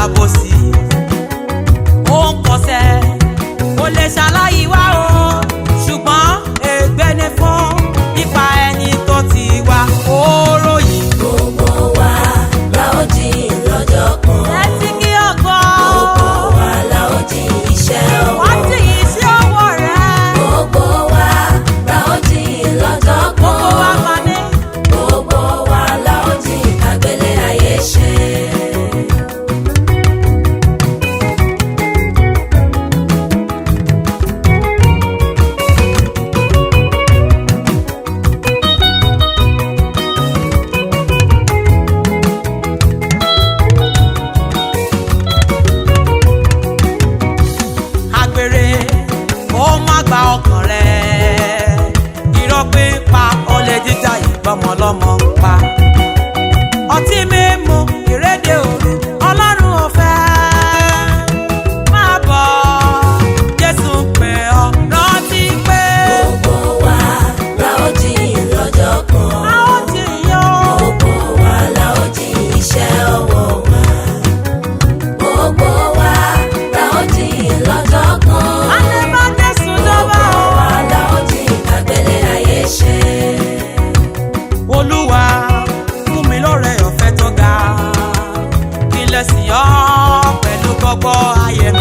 alábòsí ó ń kọsẹ̀ kò lè ṣàlàyé wá o ṣùgbọ́n ègbé ni fún ipa ẹni tó ti wá oròyìn. Gbogbo wa la ó jí lọ́jọ́ kan. ẹ ti kí ọkọ. Gbogbo wa la ó jí iṣẹ́ ọwọ́. wọ́n ti yìí sí ọwọ́ rẹ̀. Gbogbo wa la ó jí lọ́jọ́ kan. gbogbo wa máa ní. Gbogbo wa la ó jí àgbélé ayé ṣe. àgbèrè ó má gba ọkàn rẹ̀ irọ́ pípa olè jíjà ìgbọ́mọlọ́mọ pa ọtí mímu ìrédè òru ọlọ́run ò fẹ́ máa bọ̀ Jésù pè ọ́ rántí pé Gbogbo wa la ó jí lọ́jọ́ kan. a ó ti yan Gbogbo wa la ó jí iṣẹ́ ọwọ́ wa. Gbogbo wa la ó jí lọ́jọ́ kan. a lè bá Jésù jọba Gbogbo o. wa la ó jí àgbélé ayé ṣe. Olúwa fún mi lóore ọ̀fẹ́ tó ga kí lè sìn ọ́ pẹ̀lú gbogbo ayé mi.